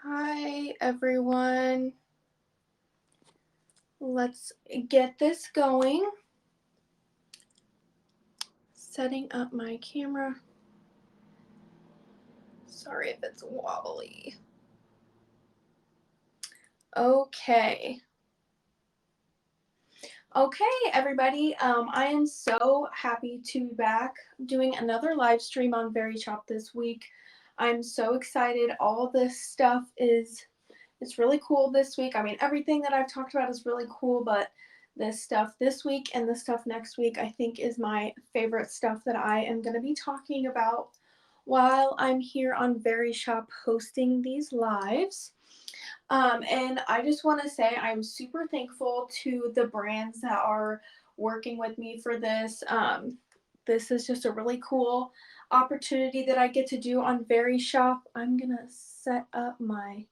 Hi, everyone. Let's get this going. Setting up my camera. Sorry if it's wobbly. Okay. Okay, everybody. I am so happy to be back doing another live stream on Verishop this week. I'm so excited. All this stuff it's really cool this week. I mean, everything that I've talked about is really cool, but this stuff this week and the stuff next week, I think, is my favorite stuff that I am going to be talking about while I'm here on Verishop hosting these lives. And I just want to say I'm super thankful to the brands that are working with me for this. This is just a really cool opportunity that I get to do on Verishop. I'm going to set up my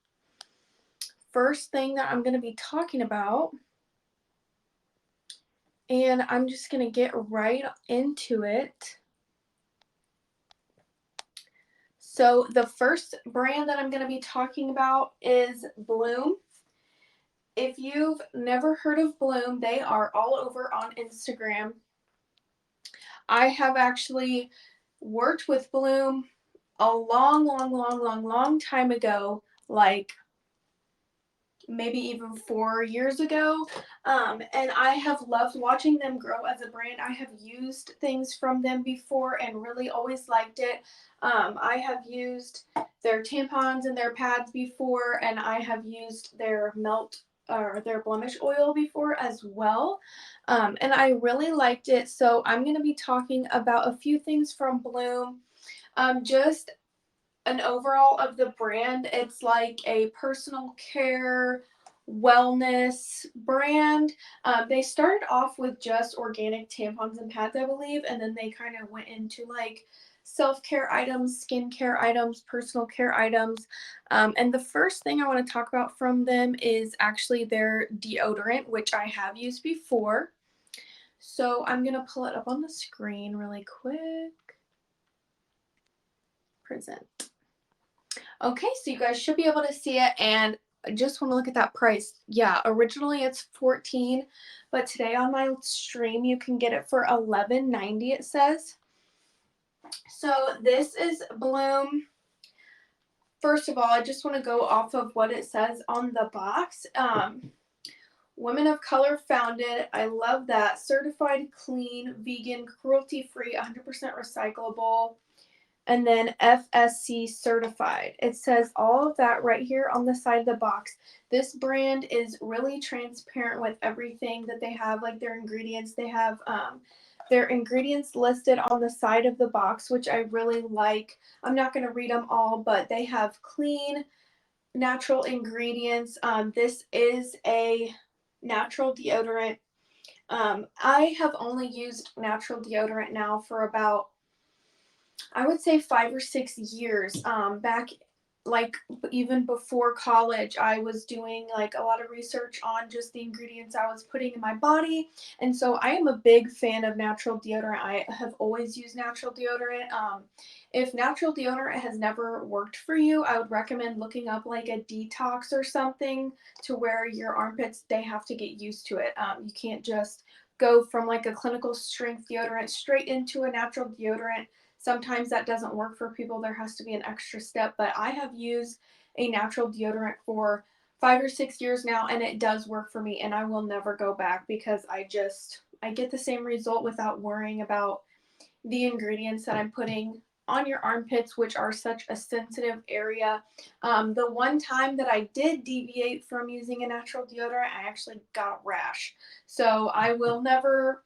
first thing that I'm going to be talking about, and I'm just going to get right into it. So the first brand that I'm going to be talking about is Bloom. If you've never heard of Bloom, they are all over on Instagram. I have actually worked with Bloom a long time ago, like maybe even 4 years ago. And I have loved watching them grow as a brand. I have used things from them before and really always liked it. I have used their tampons and their pads before, and I have used their melt or their blemish oil before as well. And I really liked it. So I'm going to be talking about a few things from Bloom. Just an overall of the brand. It's like a personal care wellness brand. They started off with just organic tampons and pads, I believe, and then they kind of went into like self-care items, skincare items, personal care items. And the first thing I want to talk about from them is actually their deodorant, which I have used before. So I'm going to pull it up on the screen really quick. Present. Okay, so you guys should be able to see it, and I just want to look at that price. Yeah, originally it's $14, but today on my stream you can get it for $11.90, it says. So this is Bloom. First of all, I just want to go off of what it says on the box. Women of Color founded. I love that. Certified clean, vegan, cruelty-free, 100% recyclable. And then FSC certified. It says all of that right here on the side of the box. This brand is really transparent with everything that they have, like their ingredients. They have their ingredients listed on the side of the box, which I really like. I'm not going to read them all, but they have clean, natural ingredients. This is a natural deodorant. I have only used natural deodorant now for about, I would say, 5 or 6 years. Back, like, even before college, I was doing like a lot of research on just the ingredients I was putting in my body, and so I am a big fan of natural deodorant. I have always used natural deodorant. If natural deodorant has never worked for you, I would recommend looking up like a detox or something, to where your armpits, they have to get used to it. You can't just go from like a clinical strength deodorant straight into a natural deodorant. Sometimes that doesn't work for people. There has to be an extra step, but I have used a natural deodorant for 5 or 6 years now, and it does work for me, and I will never go back because I get the same result without worrying about the ingredients that I'm putting on your armpits, which are such a sensitive area. The one time that I did deviate from using a natural deodorant, I actually got a rash. So I will never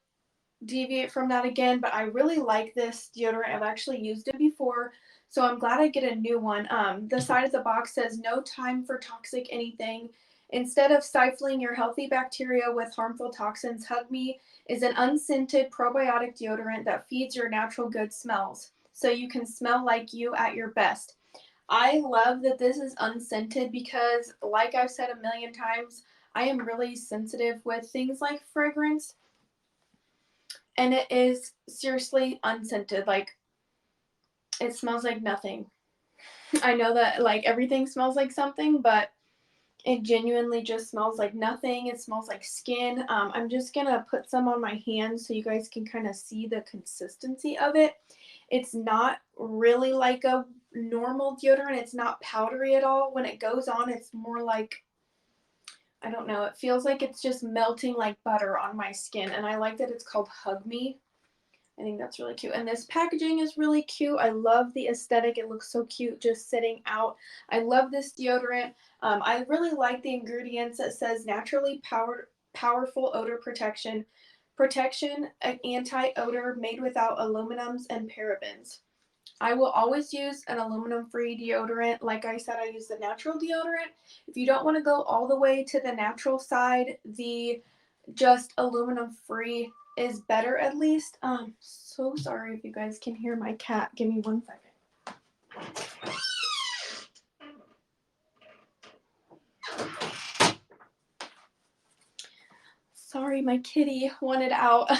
deviate from that again, but I really like this deodorant. I've actually used it before, so I'm glad I get a new one. The side of the box says no time for toxic anything. Instead of stifling your healthy bacteria with harmful toxins, Hug Me is an unscented probiotic deodorant that feeds your natural good smells so you can smell like you at your best. I love that this is unscented because, like I've said a million times, I am really sensitive with things like fragrance, and it is seriously unscented. Like, it smells like nothing. I know that like everything smells like something, but it genuinely just smells like nothing. It smells like skin. I'm just gonna put some on my hands so you guys can kind of see the consistency of it. It's not really like a normal deodorant. It's not powdery at all. When it goes on, it's more like, I don't know, it feels like it's just melting like butter on my skin. And I like that it's called Hug Me. I think that's really cute. And this packaging is really cute. I love the aesthetic. It looks so cute just sitting out. I love this deodorant. I really like the ingredients. It says naturally powerful odor protection, anti-odor, made without aluminums and parabens. I will always use an aluminum-free deodorant. Like I said, I use the natural deodorant. If you don't want to go all the way to the natural side, the just aluminum free is better at least. So sorry if you guys can hear my cat. Give me 1 second. Sorry, my kitty wanted out.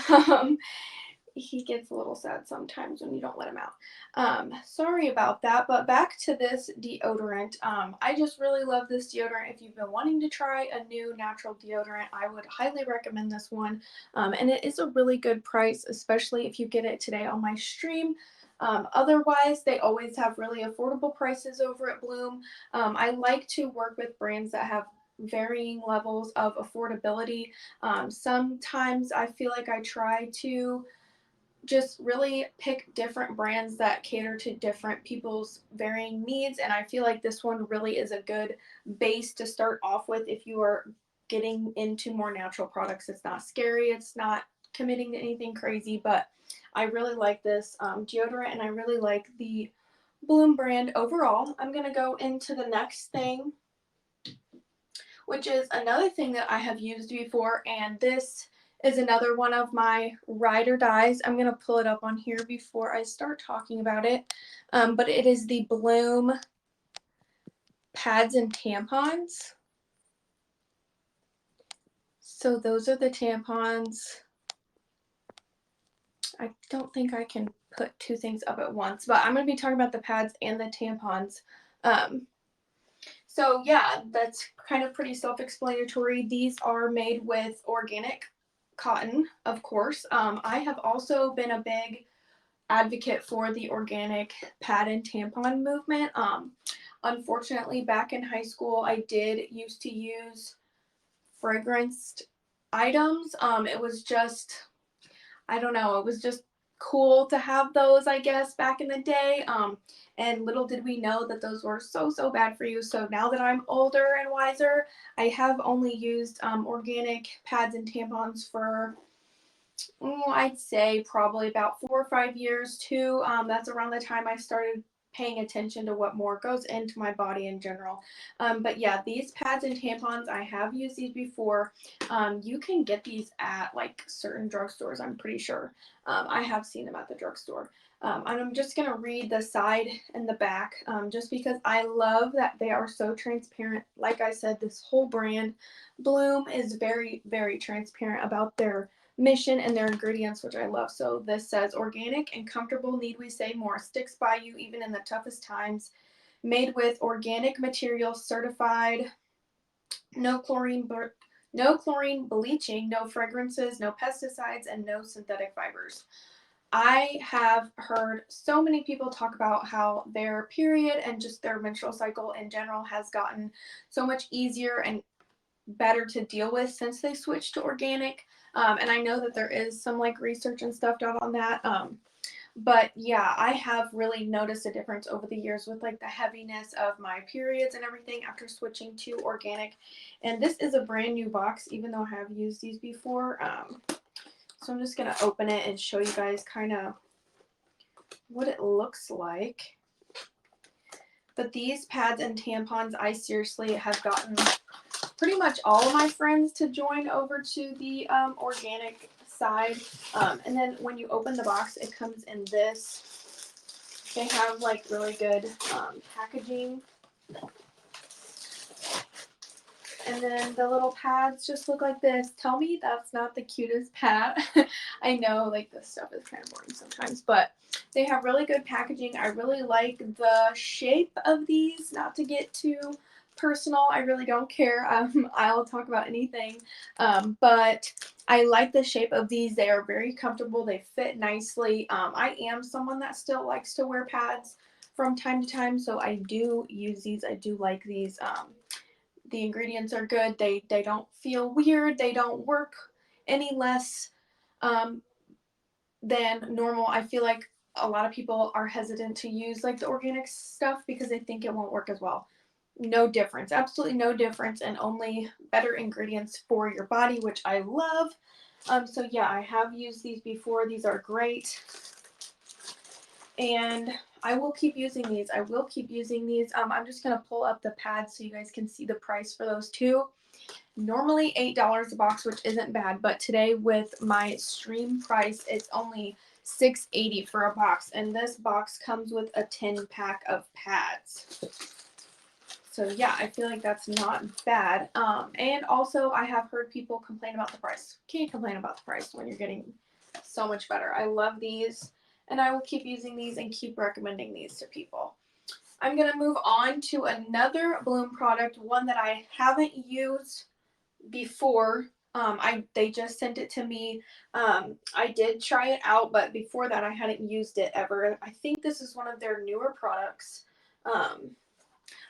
He gets a little sad sometimes when you don't let him out. Sorry about that, but back to this deodorant. I just really love this deodorant. If you've been wanting to try a new natural deodorant, I would highly recommend this one. And it is a really good price, especially if you get it today on my stream. Otherwise, they always have really affordable prices over at Bloom. I like to work with brands that have varying levels of affordability. Sometimes I feel like I try to just really pick different brands that cater to different people's varying needs, and I feel like this one really is a good base to start off with if you are getting into more natural products. It's not scary, it's not committing to anything crazy, but I really like this deodorant, and I really like the Bloom brand overall. I'm going to go into the next thing, which is another thing that I have used before, and this is another one of my ride or dies. I'm going to pull it up on here before I start talking about it, but it is the Bloom pads and tampons. So those are the tampons. I don't think I can put two things up at once, but I'm going to be talking about the pads and the tampons. So yeah, that's kind of pretty self-explanatory. These are made with organic cotton, of course. I have also been a big advocate for the organic pad and tampon movement. Unfortunately, back in high school, I did used to use fragranced items. It was just, I don't know, it was just cool to have those, I guess, back in the day. And little did we know that those were so bad for you. So now that I'm older and wiser, I have only used organic pads and tampons for, I'd say probably about 4 or 5 years too. That's around the time I started paying attention to what more goes into my body in general. But yeah, these pads and tampons, I have used these before. You can get these at like certain drugstores, I'm pretty sure. I have seen them at the drugstore. And I'm just going to read the side and the back just because I love that they are so transparent. Like I said, this whole brand, Bloom, is very transparent about their mission and their ingredients, which I love. So this says organic and comfortable, need we say more, sticks by you even in the toughest times, made with organic materials, certified, no chlorine bleaching, no fragrances, no pesticides, and no synthetic fibers. I have heard so many people talk about how their period and just their menstrual cycle in general has gotten so much easier and better to deal with since they switched to organic. And I know that there is some like research and stuff done on that. But yeah, I have really noticed a difference over the years with like the heaviness of my periods and everything after switching to organic. And this is a brand new box, even though I have used these before. So I'm just going to open it and show you guys kind of what it looks like. But these pads and tampons, I seriously have gotten pretty much all of my friends to join over to the organic side. And then when you open the box, it comes in this. They have like really good packaging. And then the little pads just look like this. Tell me that's not the cutest pad. I know like this stuff is kind of boring sometimes, but they have really good packaging. I really like the shape of these. Not to get too personal, I really don't care. I'll talk about anything. But I like the shape of these. They are very comfortable. They fit nicely. I am someone that still likes to wear pads from time to time, so I do use these. I do like these. The ingredients are good. They don't feel weird. They don't work any less um, than normal. I feel like a lot of people are hesitant to use like the organic stuff because they think it won't work as well. No difference. Absolutely no difference, and only better ingredients for your body, which I love. So yeah, I have used these before. These are great. And I will keep using these. I will keep using these. I'm just going to pull up the pads so you guys can see the price for those too. Normally $8 a box, which isn't bad, but today with my stream price, it's only $6.80 for a box. And this box comes with a 10-pack of pads. So yeah, I feel like that's not bad. And also I have heard people complain about the price. Can't complain about the price when you're getting so much better. I love these, and I will keep using these and keep recommending these to people. I'm going to move on to another Bloom product, one that I haven't used before. They just sent it to me. I did try it out, but before that I hadn't used it ever. I think this is one of their newer products.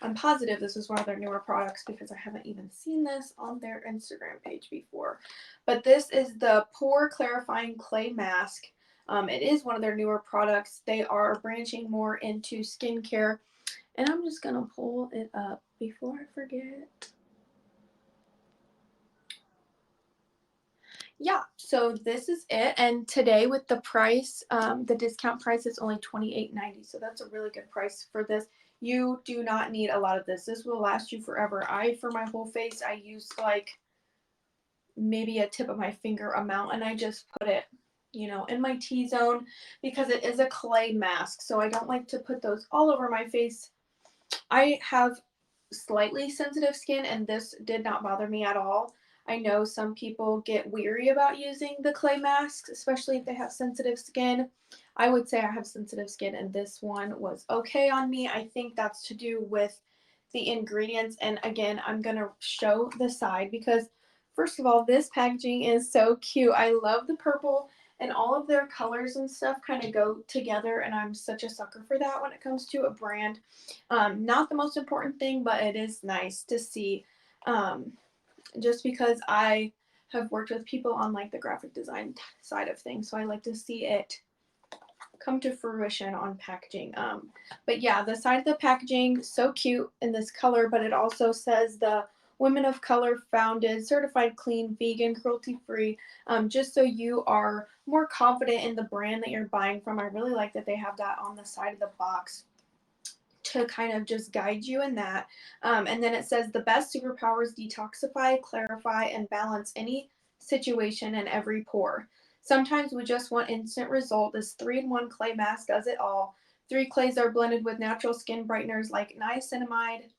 I'm positive this is one of their newer products because I haven't even seen this on their Instagram page before. But this is the Pore Clarifying Clay Mask. It is one of their newer products. They are branching more into skincare. And I'm just going to pull it up before I forget. Yeah, so this is it. And today with the price, the discount price is only $28.90. So that's a really good price for this. You do not need a lot of this. This will last you forever. For my whole face, I used like maybe a tip of my finger amount, and I just put it, in my T-zone because it is a clay mask. So I don't like to put those all over my face. I have slightly sensitive skin, and this did not bother me at all. I know some people get weary about using the clay masks, especially if they have sensitive skin. I would say I have sensitive skin, and this one was okay on me. I think that's to do with the ingredients. And again, I'm going to show the side because, first of all, this packaging is so cute. I love the purple, and all of their colors and stuff kind of go together, and I'm such a sucker for that when it comes to a brand. Not the most important thing, but it is nice to see, just because I have worked with people on like the graphic design side of things, so I like to see it come to fruition on packaging. But yeah, the side of the packaging, so cute in this color, but it also says the Women of Color founded, certified clean, vegan, cruelty free, just so you are more confident in the brand that you're buying from. I really like that they have that on the side of the box to kind of just guide you in that. And then it says the best superpowers detoxify, clarify, and balance any situation and every pore. Sometimes we just want instant result. This 3-in-1 clay mask does it all. 3 clays are blended with natural skin brighteners like niacinamide.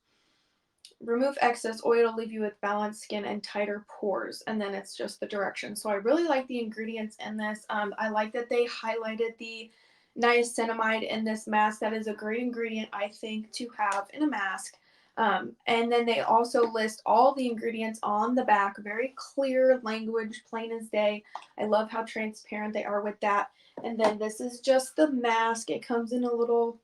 Remove excess oil to leave you with balanced skin and tighter pores. And then it's just the directions. So I really like the ingredients in this. I like that they highlighted the niacinamide in this mask. That is a great ingredient, I think, to have in a mask. And then they also list all the ingredients on the back. Very clear language, plain as day. I love how transparent they are with that. And then this is just the mask. It comes in a little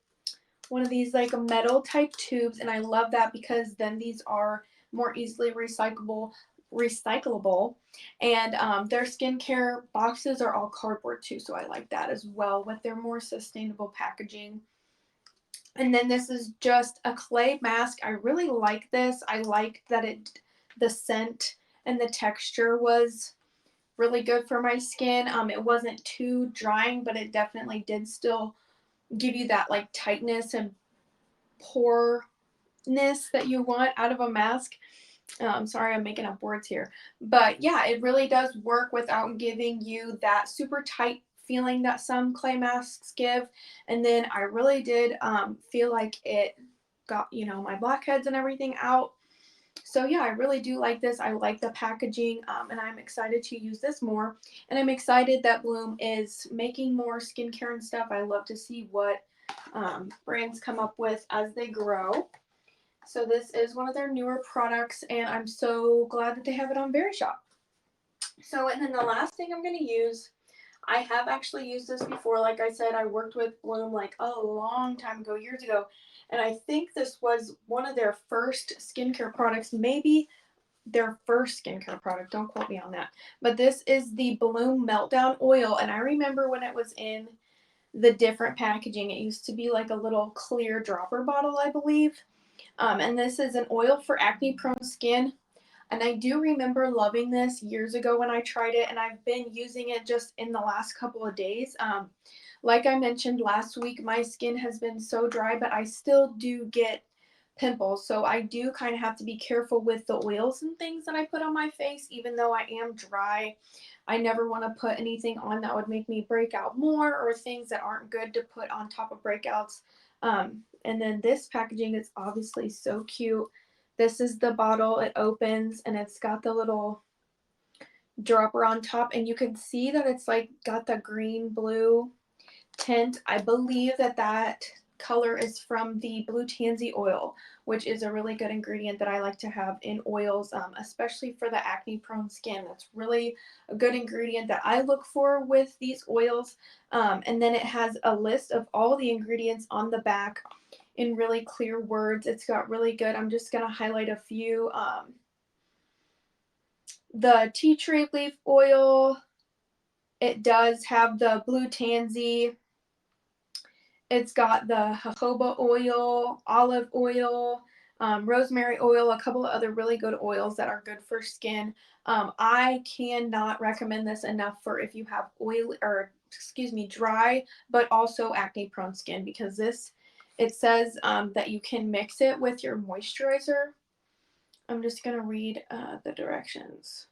one of these like metal type tubes, and I love that because then these are more easily recyclable, and their skincare boxes are all cardboard too, so I like that as well with their more sustainable packaging. And then this is just a clay mask. I really like this. I like that the scent and the texture was really good for my skin. It wasn't too drying, but it definitely did still give you that like tightness and poreness that you want out of a mask. Sorry, I'm making up words here. But yeah, it really does work without giving you that super tight feeling that some clay masks give. And then I really did feel like it got, my blackheads and everything out. So yeah, I really do like this. I like the packaging, and I'm excited to use this more. And I'm excited that Bloom is making more skincare and stuff. I love to see what brands come up with as they grow. So this is one of their newer products, and I'm so glad that they have it on Verishop. So, and then the last thing I'm going to use, I have actually used this before. Like I said, I worked with Bloom like a long time ago, years ago. And I think this was one of their first skincare products, maybe their first skincare product. Don't quote me on that. But this is the Bloom Meltdown Oil. And I remember when it was in the different packaging, it used to be like a little clear dropper bottle, I believe. And this is an oil for acne prone skin. And I do remember loving this years ago when I tried it, and I've been using it just in the last couple of days. Like I mentioned last week, my skin has been so dry, but I still do get pimples. So I do kind of have to be careful with the oils and things that I put on my face, even though I am dry. I never want to put anything on that would make me break out more, or things that aren't good to put on top of breakouts. And then this packaging is obviously so cute. This is the bottle. It opens and it's got the little dropper on top, and you can see that it's like got the green blue tint. I believe that that color is from the blue tansy oil, which is a really good ingredient that I like to have in oils, especially for the acne prone skin. That's really a good ingredient that I look for with these oils. And then it has a list of all the ingredients on the back in really clear words. It's got really good, I'm just going to highlight a few. The tea tree leaf oil, it does have the blue tansy. It's got the jojoba oil, olive oil, rosemary oil, a couple of other really good oils that are good for skin. I cannot recommend this enough for if you have dry, but also acne prone skin, because this, it says that you can mix it with your moisturizer. I'm just going to read the directions.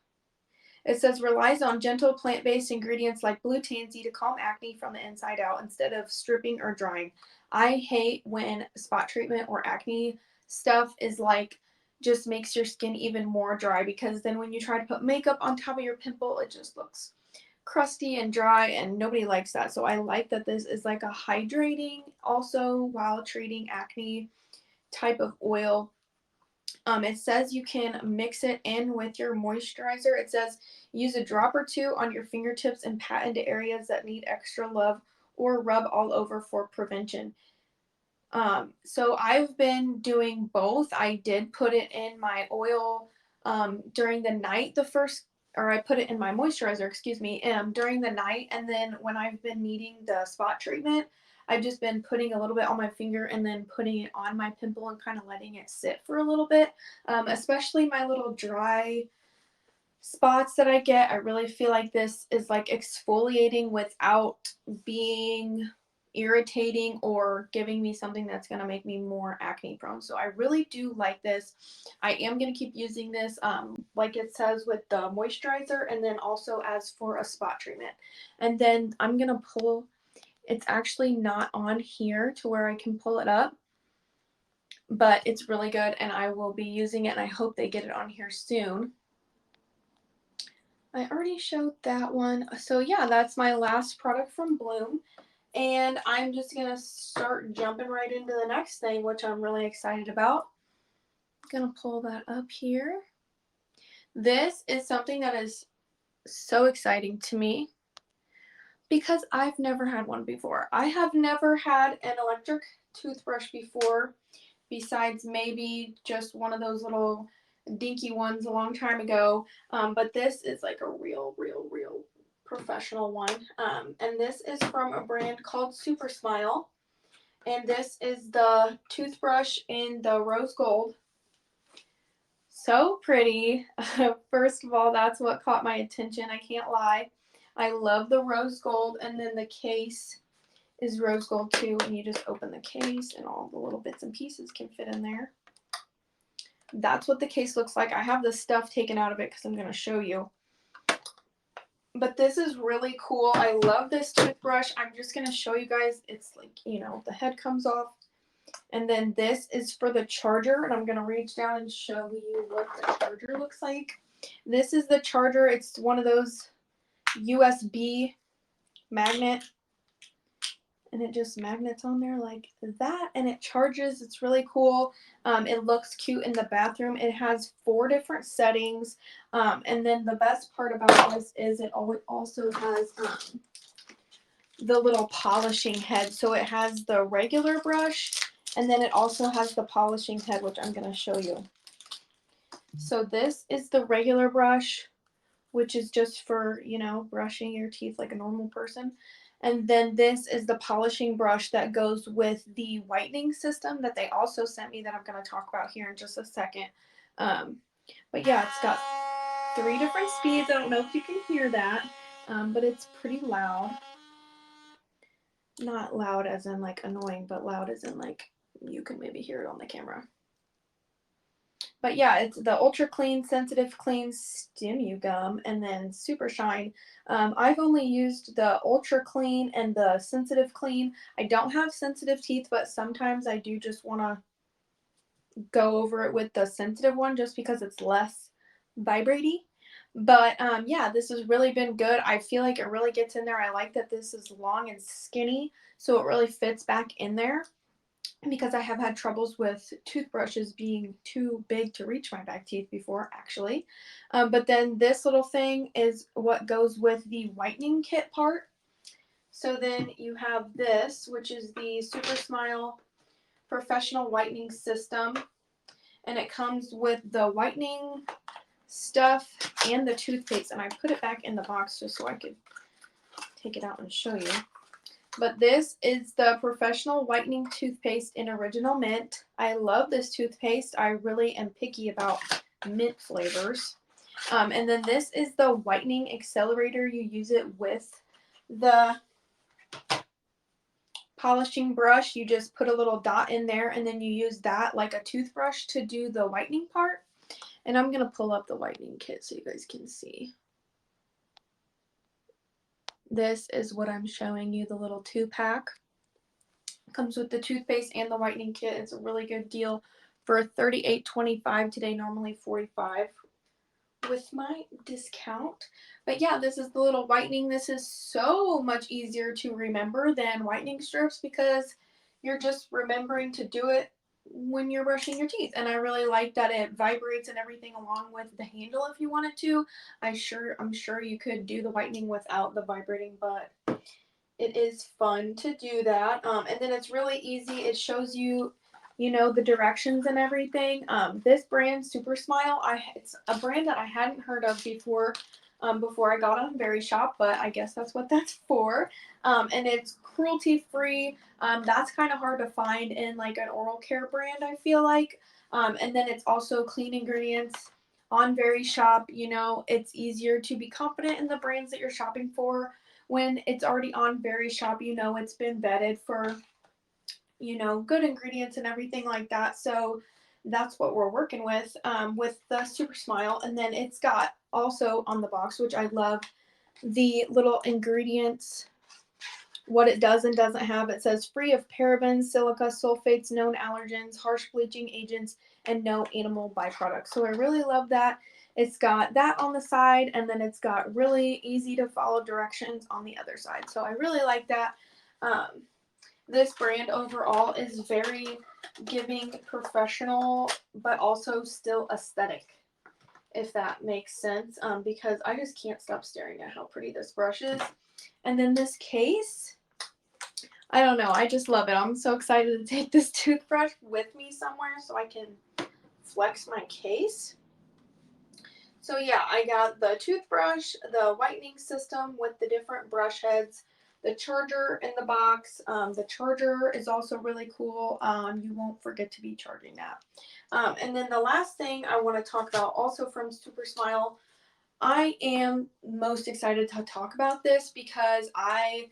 It says relies on gentle plant-based ingredients like blue tansy to calm acne from the inside out instead of stripping or drying. I hate when spot treatment or acne stuff is like just makes your skin even more dry, because then when you try to put makeup on top of your pimple, it just looks crusty and dry, and nobody likes that. So I like that this is like a hydrating also while treating acne type of oil. It says you can mix it in with your moisturizer. It says use a drop or two on your fingertips and pat into areas that need extra love, or rub all over for prevention. So I've been doing both. I did put it in my oil during the night, I put it in my moisturizer, excuse me, during the night. And then when I've been needing the spot treatment, I've just been putting a little bit on my finger and then putting it on my pimple and kind of letting it sit for a little bit. Especially my little dry spots that I get, I really feel like this is like exfoliating without being irritating or giving me something that's going to make me more acne prone. So I really do like this. I am going to keep using this like it says with the moisturizer, and then also as for a spot treatment. And then I'm going to pull, it's actually not on here to where I can pull it up, but it's really good and I will be using it, and I hope they get it on here soon. I already showed that one. So yeah, that's my last product from Bloom. And I'm just going to start jumping right into the next thing, which I'm really excited about. I'm going to pull that up here. This is something that is so exciting to me because I've never had one before. I have never had an electric toothbrush before, besides maybe just one of those little dinky ones a long time ago. But this is like a real professional one. And this is from a brand called Super Smile. And this is the toothbrush in the rose gold. So pretty. First of all, that's what caught my attention. I can't lie. I love the rose gold, and then the case is rose gold too, and you just open the case and all the little bits and pieces can fit in there. That's what the case looks like. I have the stuff taken out of it because I'm going to show you. But this is really cool. I love this toothbrush. I'm just going to show you guys. It's like, you know, the head comes off. And then this is for the charger, and I'm going to reach down and show you what the charger looks like. This is the charger. It's one of those USB magnet, and it just magnets on there like that, and it charges. It's really cool. It looks cute in the bathroom. It has 4 different settings, and then the best part about this is it also has the little polishing head. So it has the regular brush, and then it also has the polishing head, which I'm going to show you. So this is the regular brush, which is just for, you know, brushing your teeth like a normal person. And then this is the polishing brush that goes with the whitening system that they also sent me that I'm going to talk about here in just a second. But yeah, it's got 3 different speeds. I don't know if you can hear that, but it's pretty loud. Not loud as in like annoying, but loud as in like you can maybe hear it on the camera. But yeah, it's the Ultra Clean, Sensitive Clean, Stimu Gum, and then Super Shine. I've only used the Ultra Clean and the Sensitive Clean. I don't have sensitive teeth, but sometimes I do just want to go over it with the sensitive one just because it's less vibraty. But yeah, this has really been good. I feel like it really gets in there. I like that this is long and skinny, so it really fits back in there, because I have had troubles with toothbrushes being too big to reach my back teeth before, actually. But then this little thing is what goes with the whitening kit part. So then you have this, which is the Super Smile Professional Whitening System. And it comes with the whitening stuff and the toothpaste. And I put it back in the box just so I could take it out and show you. But this is the Professional Whitening Toothpaste in Original Mint. I love this toothpaste. I really am picky about mint flavors. And then this is the Whitening Accelerator. You use it with the polishing brush. You just put a little dot in there, and then you use that like a toothbrush to do the whitening part. And I'm going to pull up the whitening kit so you guys can see. This is what I'm showing you, the little 2-pack. Comes with the toothpaste and the whitening kit. It's a really good deal for $38.25 today, normally $45 with my discount. But yeah, this is the little whitening. This is so much easier to remember than whitening strips because you're just remembering to do it when you're brushing your teeth. And I really like that it vibrates and everything along with the handle if you wanted to. I'm sure you could do the whitening without the vibrating, but it is fun to do that. And then it's really easy. It shows you, you know, the directions and everything. This brand, Super Smile, it's a brand that I hadn't heard of before I got on Verishop, but I guess that's what that's for. And it's cruelty free. That's kind of hard to find in like an oral care brand, I feel like. And then it's also clean ingredients on Verishop. You know, it's easier to be confident in the brands that you're shopping for when it's already on Verishop. You know, it's been vetted for, you know, good ingredients and everything like that. So that's what we're working with the Super Smile. And then it's got also on the box, which I love, the little ingredients, what it does and doesn't have. It says free of parabens, silica, sulfates, known allergens, harsh bleaching agents, and no animal byproducts. So I really love that. It's got that on the side, and then it's got really easy to follow directions on the other side. So I really like that. This brand overall is very giving, professional, but also still aesthetic, if that makes sense, because I just can't stop staring at how pretty this brush is. And then this case, I don't know, I just love it. I'm so excited to take this toothbrush with me somewhere so I can flex my case. So yeah, I got the toothbrush, the whitening system with the different brush heads, the charger in the box. The charger is also really cool. You won't forget to be charging that. And then the last thing I want to talk about, also from Super Smile, I am most excited to talk about this because I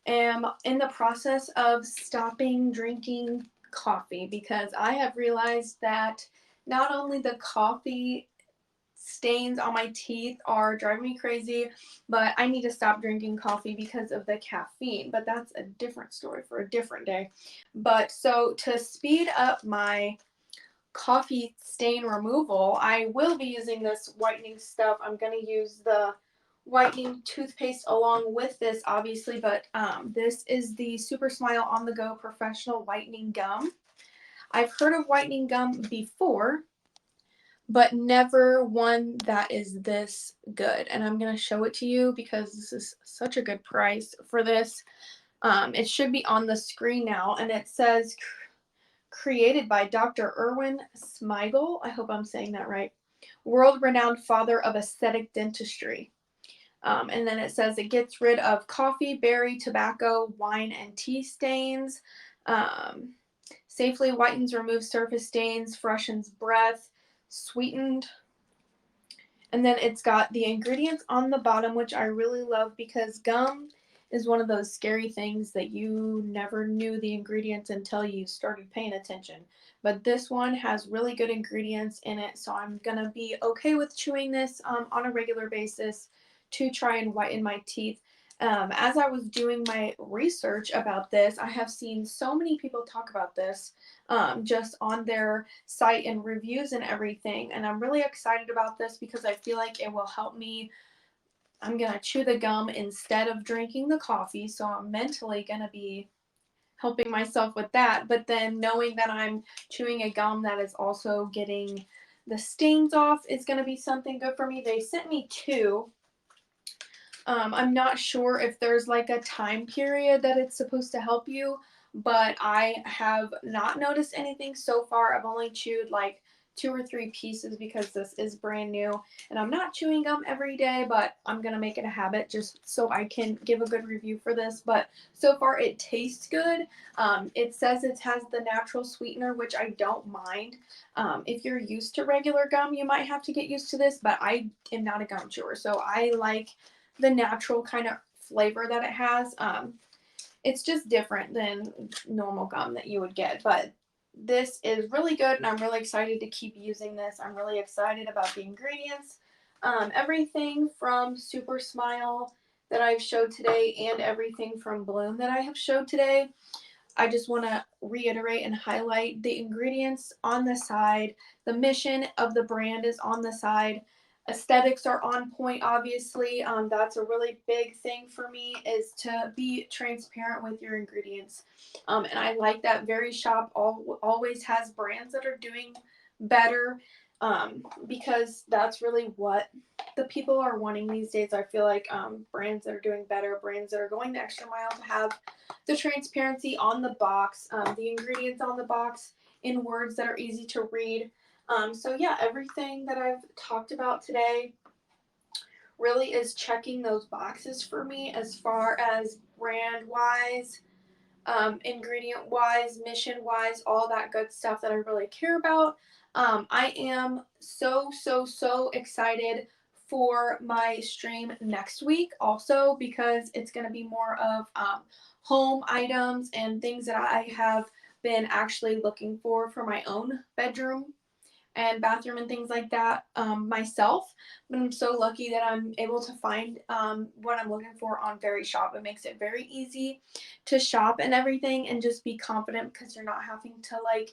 am in the process of stopping drinking coffee, because I have realized that not only the coffee stains on my teeth are driving me crazy, but I need to stop drinking coffee because of the caffeine, but that's a different story for a different day. But so to speed up my coffee stain removal, I will be using this whitening stuff. I'm going to use the whitening toothpaste along with this, obviously, but this is the Super Smile On The Go Professional Whitening Gum. I've heard of whitening gum before, but never one that is this good. And I'm going to show it to you because this is such a good price for this. It should be on the screen now, and it says created by Dr. Erwin Smigel. I hope I'm saying that right. World-renowned father of aesthetic dentistry. And then it says it gets rid of coffee, berry, tobacco, wine, and tea stains. Safely whitens, removes surface stains, freshens breath, sweetened. And then it's got the ingredients on the bottom, which I really love because gum is one of those scary things that you never knew the ingredients until you started paying attention. But this one has really good ingredients in it, so I'm going to be okay with chewing this on a regular basis to try and whiten my teeth. As I was doing my research about this, I have seen so many people talk about this just on their site and reviews and everything. And I'm really excited about this because I feel like it will help me. I'm going to chew the gum instead of drinking the coffee. So I'm mentally going to be helping myself with that. But then knowing that I'm chewing a gum that is also getting the stains off is going to be something good for me. They sent me two. I'm not sure if there's like a time period that it's supposed to help you, but I have not noticed anything so far. I've only chewed like 2 or 3 pieces because this is brand new, and I'm not chewing gum every day, but I'm gonna make it a habit just so I can give a good review for this. But so far it tastes good. It says it has the natural sweetener, which I don't mind. If you're used to regular gum, you might have to get used to this, but I am not a gum chewer, so I like the natural kind of flavor that it has. It's just different than normal gum that you would get, but this is really good, and I'm really excited to keep using this. I'm really excited about the ingredients. Everything from Super Smile that I've showed today and everything from Bloom that I have showed today, I just want to reiterate and highlight the ingredients on the side. The mission of the brand is on the side. Aesthetics are on point, obviously. That's a really big thing for me, is to be transparent with your ingredients. And I like that Verishop always has brands that are doing better, because that's really what the people are wanting these days. I feel like brands that are doing better, brands that are going the extra mile to have the transparency on the box, the ingredients on the box in words that are easy to read. So yeah, everything that I've talked about today really is checking those boxes for me as far as brand wise, ingredient wise, mission wise, all that good stuff that I really care about. I am so excited for my stream next week also, because it's going to be more of home items and things that I have been actually looking for my own bedroom and bathroom and things like that myself. But I'm so lucky that I'm able to find what I'm looking for on Verishop. It makes it very easy to shop and everything and just be confident because you're not having to like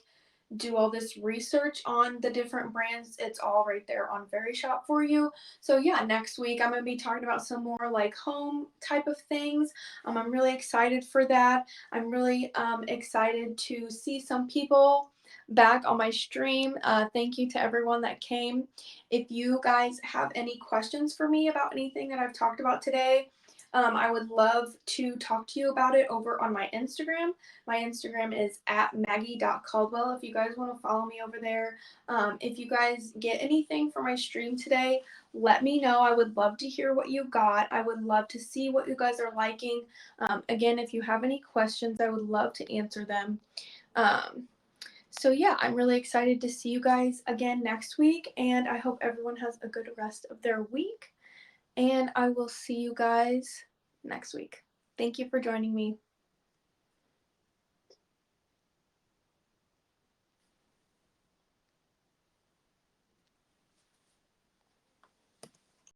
do all this research on the different brands. It's all right there on Verishop for you. So yeah, next week I'm going to be talking about some more like home type of things. I'm really excited for that. I'm really excited to see some people back on my stream. Thank you to everyone that came. If you guys have any questions for me about anything that I've talked about today, I would love to talk to you about it over on my Instagram. My Instagram is at maggie.caldwell if you guys want to follow me over there. If you guys get anything from my stream today, let me know. I would love to hear what you got. I would love to see what you guys are liking. Again, if you have any questions, I would love to answer them. So yeah, I'm really excited to see you guys again next week, and I hope everyone has a good rest of their week, and I will see you guys next week. Thank you for joining me.